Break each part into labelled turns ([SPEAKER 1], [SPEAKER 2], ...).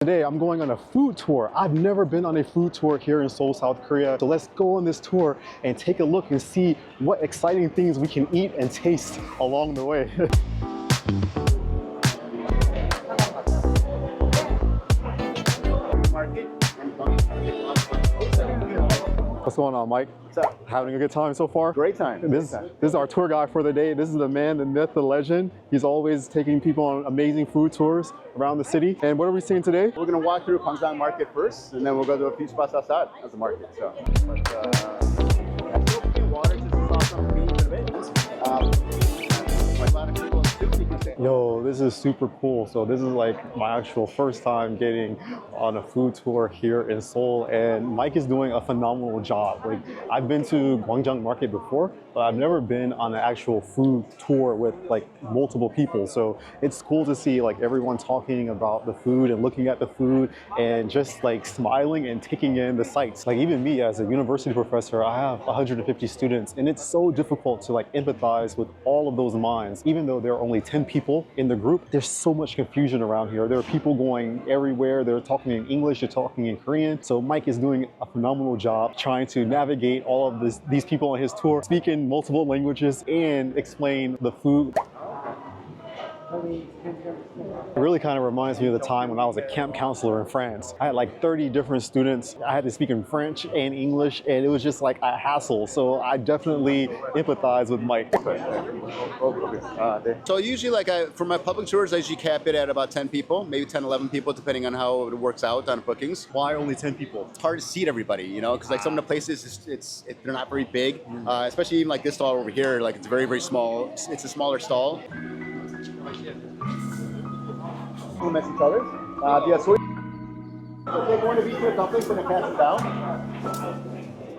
[SPEAKER 1] Today I'm going on a food tour. I've never been on a food tour here in Seoul, South Korea. So let's go on this tour and take a look and see what exciting things we can eat and taste along the way. What's going on, Mike?
[SPEAKER 2] What's up?
[SPEAKER 1] Having a good time so far?
[SPEAKER 2] Great time.
[SPEAKER 1] This is our tour guide for the day. This is the man, the myth, the legend. He's always taking people on amazing food tours around the city. And what are we seeing today?
[SPEAKER 2] We're going to walk through Gwangjang Market first, and then we'll go to a few spots outside of the market. So, water just to sauce up beans a bit. Like a lot of people soup, you can say.
[SPEAKER 1] Yo, this is super cool. So this is like my actual first time getting on a food tour here in Seoul, and Mike is doing a phenomenal job. Like, I've been to Gwangjang Market before, but I've never been on an actual food tour with like multiple people. So it's cool to see like everyone talking about the food and looking at the food and just like smiling and taking in the sights. Like, even me as a university professor, I have 150 students, and it's so difficult to like empathize with all of those minds. Even though there are only 10 people in the group, there's so much confusion around here. There are people going everywhere. They're talking in English, they're talking in Korean. So Mike is doing a phenomenal job trying to navigate all of these people on his tour, speaking multiple languages and explain the food. It really kind of reminds me of the time when I was a camp counselor in France. I had like 30 different students. I had to speak in French and English, and it was just like a hassle. So I definitely empathize with Mike.
[SPEAKER 2] So usually, like for my public tours, I usually cap it at about 10 people, maybe 10, 11 people, depending on how it works out on bookings.
[SPEAKER 1] Why only 10 people?
[SPEAKER 2] It's hard to seat everybody, you know, because like some of the places, they're not very big, especially even like this stall over here. Like, it's very, very small. It's a smaller stall. Compliments each other. Take one of each for a dumplings and then pass it down.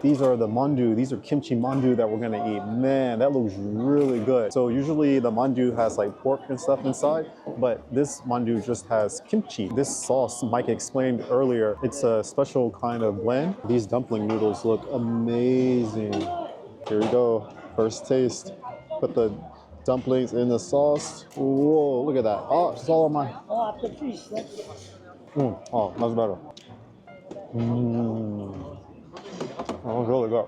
[SPEAKER 1] These are the mandu. These are kimchi mandu that we're gonna eat. Man, that looks really good. So usually the mandu has like pork and stuff inside, but this mandu just has kimchi. This sauce Mike explained earlier, it's a special kind of blend. These dumpling noodles look amazing. Here we go, first taste. Put the dumplings in the sauce. Whoa, look at that. Oh, it's all on my... Oh, that's better. That was really good.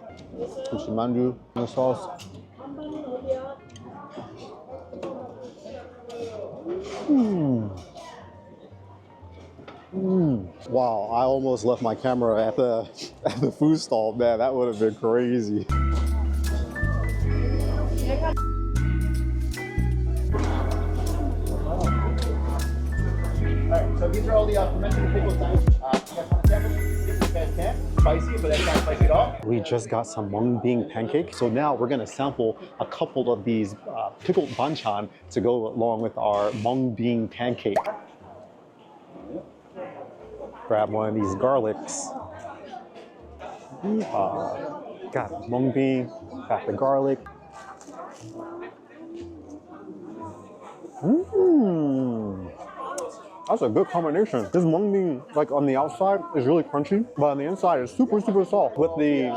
[SPEAKER 1] Put some mandu in the sauce. Wow, I almost left my camera at the food stall. Man, that would have been crazy.
[SPEAKER 2] Alright, so these are all the fermented pickles. Spicy, but that's not spicy at all.
[SPEAKER 1] We just got some mung bean pancake. So now we're gonna sample a couple of these pickled banchan to go along with our mung bean pancake. Grab one of these garlics. Got mung bean, got the garlic. That's a good combination. This mung bean, like on the outside, is really crunchy, but on the inside, it's super, super soft. With the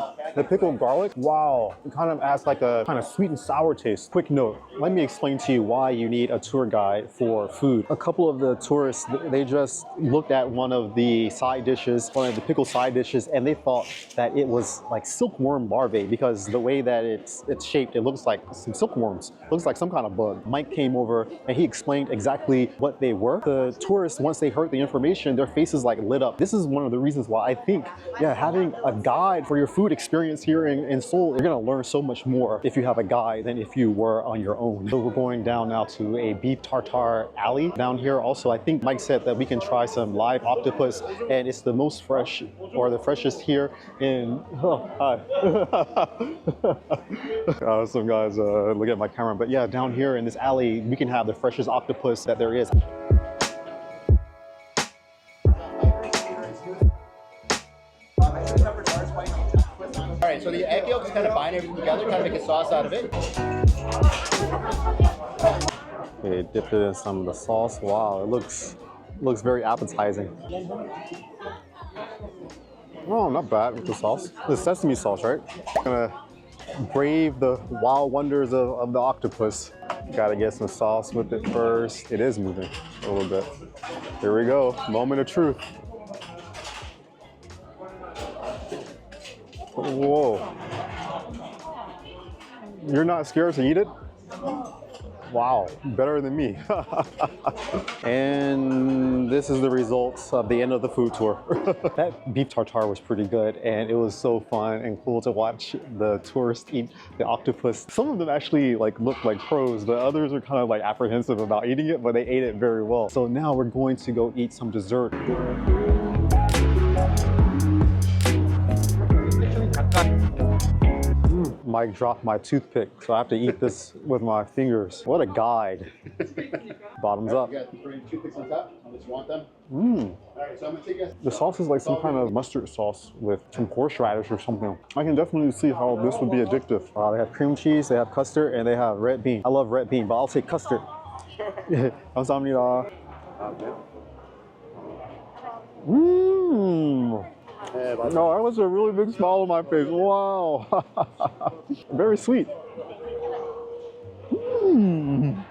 [SPEAKER 1] pickled garlic, wow, it kind of adds like a kind of sweet and sour taste. Quick note, let me explain to you why you need a tour guide for food. A couple of the tourists, they just looked at one of the side dishes, one of the pickled side dishes, and they thought that it was like silkworm larvae because the way that it's shaped, it looks like some silkworms. It looks like some kind of bug. Mike came over and he explained exactly what they were. The tourists, once they heard the information, their faces like lit up. This is one of the reasons why I think, yeah, having a guide for your food experience here in Seoul, you're gonna learn so much more if you have a guide than if you were on your own. So we're going down now to a beef tartar alley down here. Also, I think Mike said that we can try some live octopus, and it's the most fresh or the freshest here in, some guys look at my camera, but yeah, down here in this alley, we can have the freshest octopus that there is.
[SPEAKER 2] Alright, so the egg yolk is kind of bind everything together, kind of make a sauce out of it.
[SPEAKER 1] Okay, dipped it in some of the sauce. Wow, it looks very appetizing. Oh, not bad with the sauce. The sesame sauce, right? Gonna brave the wild wonders of the octopus. Gotta get some sauce with it first. It is moving a little bit. Here we go, moment of truth. Whoa. You're not scared to eat it? Wow, better than me. And this is the results of the end of the food tour. That beef tartare was pretty good, and it was so fun and cool to watch the tourists eat the octopus. Some of them actually like looked like pros, but others are kind of like apprehensive about eating it, but they ate it very well. So now we're going to go eat some dessert. Mike dropped my toothpick, so I have to eat this with my fingers. What a guide. Bottoms up.
[SPEAKER 2] You got the toothpicks on top. I just want them.
[SPEAKER 1] Mmm.
[SPEAKER 2] Alright, so I'm gonna take a...
[SPEAKER 1] The sauce is like some kind of mustard sauce with some horseradish or something. I can definitely see how this would be addictive. They have cream cheese, they have custard, and they have red bean. I love red bean, but I'll take custard. 감사합니다. Mmm. No, that was a really big smile on my face. Wow. Very sweet. Mm.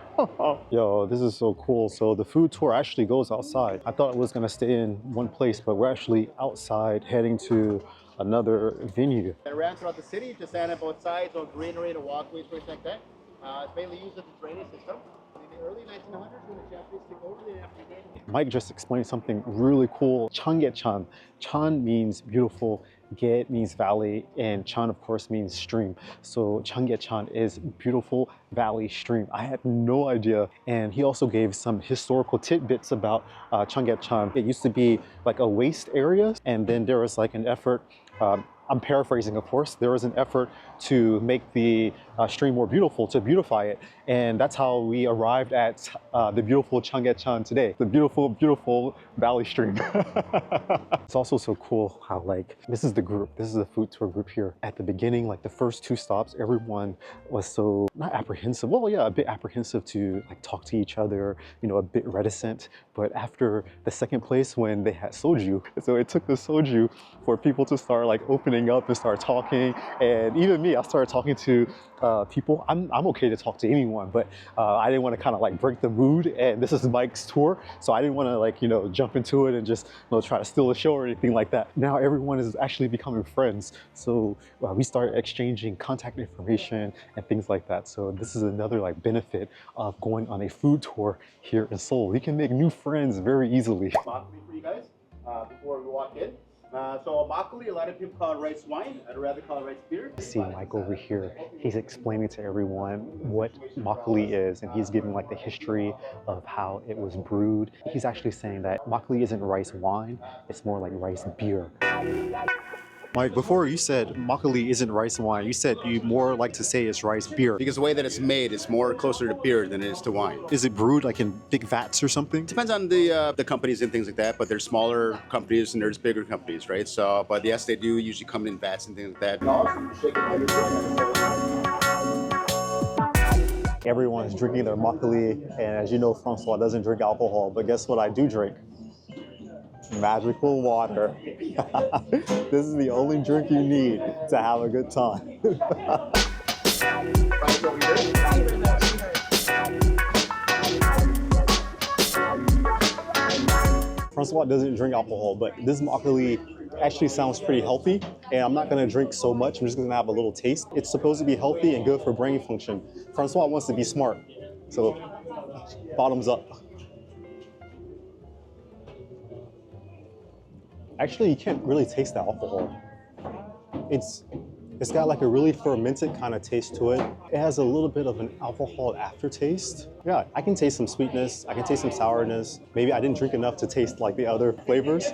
[SPEAKER 1] Yo, this is so cool. So the food tour actually goes outside. I thought it was gonna stay in one place, but we're actually outside heading to another venue.
[SPEAKER 2] It ran throughout the city, just stand on both sides, on greenery, the walkways, things like that. It's mainly used as a drainage system. In the early 1900s, when the Japanese took over, they actually did.
[SPEAKER 1] Mike just explained something really cool. 𝐷𝐸𝐺. Chan means beautiful, 게 means valley, and chan of course means stream. So 𝐷𝐸𝐺 is beautiful valley stream. I had no idea. And he also gave some historical tidbits about 𝐷𝐸𝐺. It used to be like a waste area, and then there was like an effort, I'm paraphrasing, of course. There was an effort to make the stream more beautiful, to beautify it. And that's how we arrived at the beautiful 𝐷𝐸𝐺 today. The beautiful, beautiful valley stream. It's also so cool how like, this is the group, this is the food tour group here. At the beginning, like the first two stops, everyone was so, not apprehensive, well yeah, a bit apprehensive to like talk to each other, you know, a bit reticent. But after the second place when they had soju, so it took the soju for people to start like opening up and start talking. And even me, I started talking to people. I'm okay to talk to anyone, but I didn't want to kind of like break the mood, and this is Mike's tour, so I didn't want to like, you know, jump into it and just, you know, try to steal the show or anything like that. Now everyone is actually becoming friends, so we started exchanging contact information and things like that. So this is another like benefit of going on a food tour here in Seoul. You can make new friends very easily.
[SPEAKER 2] For you guys, before we walk in. So makgeolli, a lot of people call it rice wine. I'd rather call it rice beer.
[SPEAKER 1] See Mike over here. He's explaining to everyone what makgeolli is, and he's giving like the history of how it was brewed. He's actually saying that makgeolli isn't rice wine, it's more like rice beer. Mike, before you said makgeolli isn't rice wine, you said you more like to say it's rice beer.
[SPEAKER 2] Because the way that it's made is more closer to beer than it is to wine.
[SPEAKER 1] Is it brewed like in big vats or something?
[SPEAKER 2] Depends on the companies and things like that, but there's smaller companies and there's bigger companies, right? So, but yes, they do usually come in vats and things like that.
[SPEAKER 1] Everyone's drinking their makgeolli, and as you know, Francois doesn't drink alcohol, but guess what I do drink? Magical water. This is the only drink you need to have a good time. Francois doesn't drink alcohol, but this makgeolli actually sounds pretty healthy, and I'm not gonna drink so much. I'm just gonna have a little taste. It's supposed to be healthy and good for brain function. Francois wants to be smart, so bottoms up. Actually, you can't really taste the alcohol. It's got like a really fermented kind of taste to it. It has a little bit of an alcohol aftertaste. Yeah, I can taste some sweetness. I can taste some sourness. Maybe I didn't drink enough to taste like the other flavors.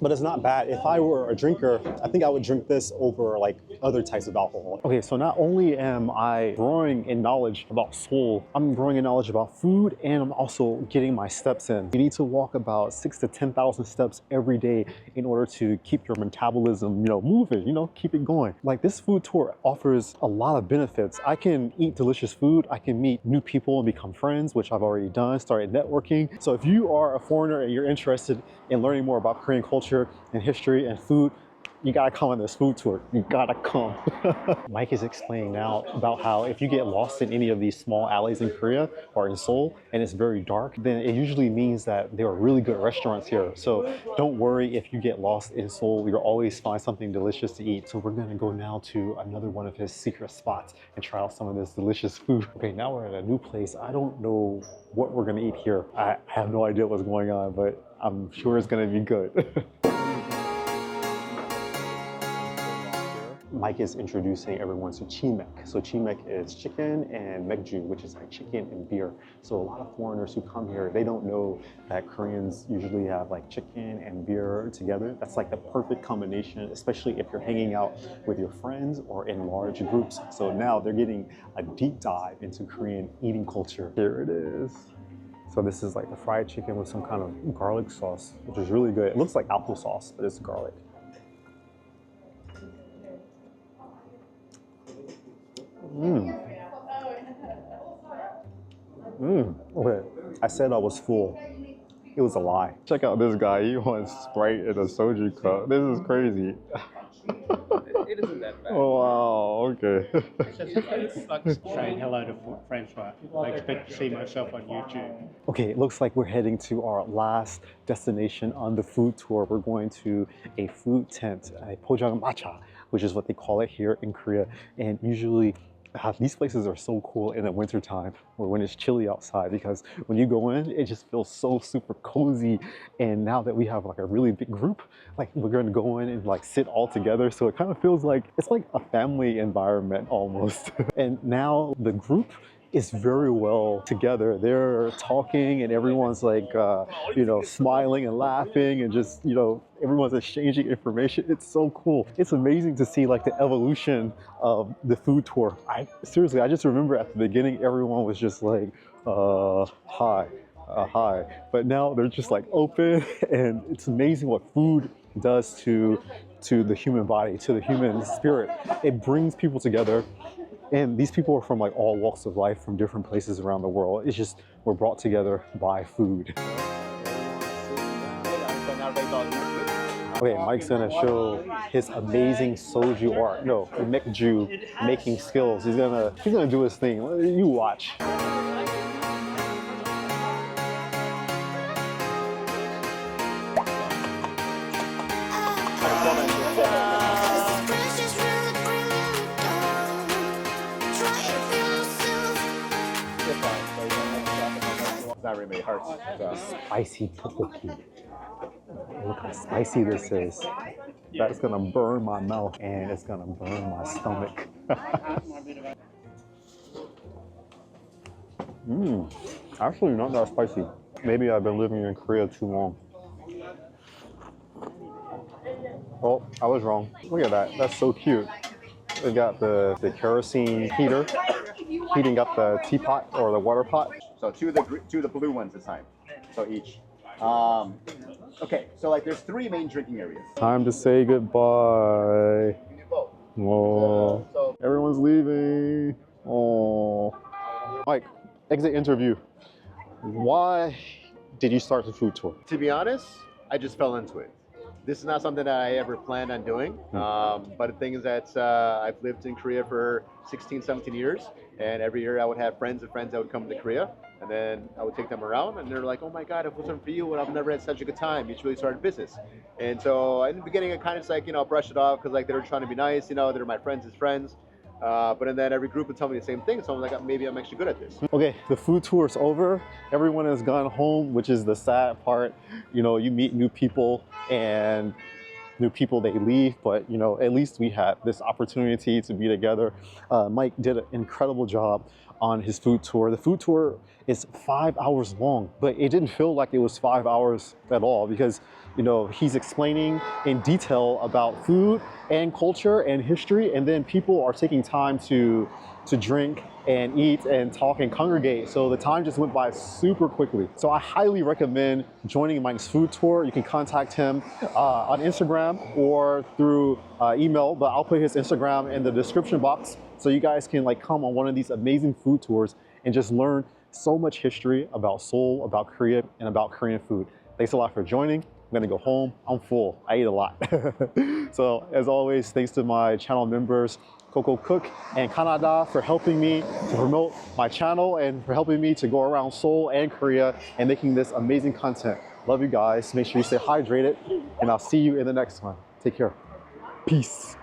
[SPEAKER 1] But it's not bad. If I were a drinker, I think I would drink this over like other types of alcohol. Okay, so not only am I growing in knowledge about Seoul, I'm growing in knowledge about food, and I'm also getting my steps in. You need to walk about 6,000 to 10,000 steps every day in order to keep your metabolism, you know, moving, you know, keep it going. Like this food tour offers a lot of benefits. I can eat delicious food. I can meet new people and become friends, which I've already done, started networking. So if you are a foreigner and you're interested in learning more about Korean culture and history and food, you gotta come on this food tour. You gotta come. Mike is explaining now about how if you get lost in any of these small alleys in Korea or in Seoul and it's very dark, then it usually means that there are really good restaurants here. So don't worry if you get lost in Seoul, you'll always find something delicious to eat. So we're gonna go now to another one of his secret spots and try out some of this delicious food. Okay, now we're at a new place. I don't know what we're gonna eat here. I have no idea what's going on, but I'm sure it's gonna be good. Mike is introducing everyone to 𝐒𝐲𝐿. So 𝐒𝐲𝐿 is chicken and 𝐿𝐥, which is like chicken and beer. So a lot of foreigners who come here, they don't know that Koreans usually have like chicken and beer together. That's like the perfect combination, especially if you're hanging out with your friends or in large groups. So now they're getting a deep dive into Korean eating culture. Here it is. So this is like the fried chicken with some kind of garlic sauce, which is really good. It looks like applesauce, but it's garlic. Okay, I said I was full. It was a lie. Check out this guy. He wants Sprite in a soju cup. This is crazy.
[SPEAKER 3] It isn't that bad.
[SPEAKER 1] Oh, wow, okay.
[SPEAKER 3] It's like saying hello to Francois. I expect to see myself on YouTube.
[SPEAKER 1] Okay, it looks like we're heading to our last destination on the food tour. We're going to a food tent, a pojangmacha, which is what they call it here in Korea. And usually, these places are so cool in the winter time or when it's chilly outside, because when you go in, it just feels so super cozy. And now that we have like a really big group, like we're going to go in and like sit all together. So it kind of feels like it's like a family environment almost. And now the group is very well together. They're talking and everyone's like, you know, smiling and laughing and just, you know, everyone's exchanging information. It's so cool. It's amazing to see like the evolution of the food tour. Seriously, I just remember at the beginning, everyone was just like, hi. But now they're just like open, and it's amazing what food does to the human body, to the human spirit. It brings people together. And these people are from like all walks of life, from different places around the world. It's just, we're brought together by food. Okay, Mike's gonna show his amazing soju art. No, 𝐿𝐥 making skills. He's gonna do his thing. You watch.
[SPEAKER 2] Not really hearts. So.
[SPEAKER 1] Spicy tteokbokki. Look how spicy this is. That's gonna burn my mouth and it's gonna burn my stomach. Actually not that spicy. Maybe I've been living in Korea too long. Oh, I was wrong. Look at that. That's so cute. They got the kerosene heater heating up the teapot or the water pot.
[SPEAKER 2] So two of the blue ones this time. So each. Okay, so like there's 3 main drinking areas.
[SPEAKER 1] Time to say goodbye.
[SPEAKER 2] You do both.
[SPEAKER 1] Oh,
[SPEAKER 2] So
[SPEAKER 1] everyone's leaving. Oh, Mike, exit interview. Why did you start the food tour?
[SPEAKER 2] to be honest, I just fell into it. This is not something that I ever planned on doing. But the thing is that I've lived in Korea for 16, 17 years. And every year I would have friends that would come to Korea. And then I would take them around and they're like, oh my God, if it wasn't for you, I've never had such a good time. You should really start a business. And so in the beginning, I kind of just like, you know, brushed it off because like they were trying to be nice, you know, they're my friends' friends. But then every group would tell me the same thing. So I'm like, maybe I'm actually good at this.
[SPEAKER 1] Okay, the food tour is over. Everyone has gone home, which is the sad part. You know, you meet new people and new people, they leave, but you know, at least we had this opportunity to be together. Mike did an incredible job on his food tour. The food tour is 5 hours long, but it didn't feel like it was 5 hours at all because, you know, he's explaining in detail about food and culture and history, and then people are taking time to drink and eat and talk and congregate. So the time just went by super quickly. So I highly recommend joining Mike's food tour. You can contact him on Instagram or through email, but I'll put his Instagram in the description box so you guys can like come on one of these amazing food tours and just learn so much history about Seoul, about Korea, and about Korean food. Thanks a lot for joining. gonna go home. I'm full. I ate a lot. So as always, thanks to my channel members, Coco Cook and Canada, for helping me to promote my channel and for helping me to go around Seoul and Korea and making this amazing content. Love you guys. Make sure you stay hydrated, and I'll see you in the next one. Take care. Peace.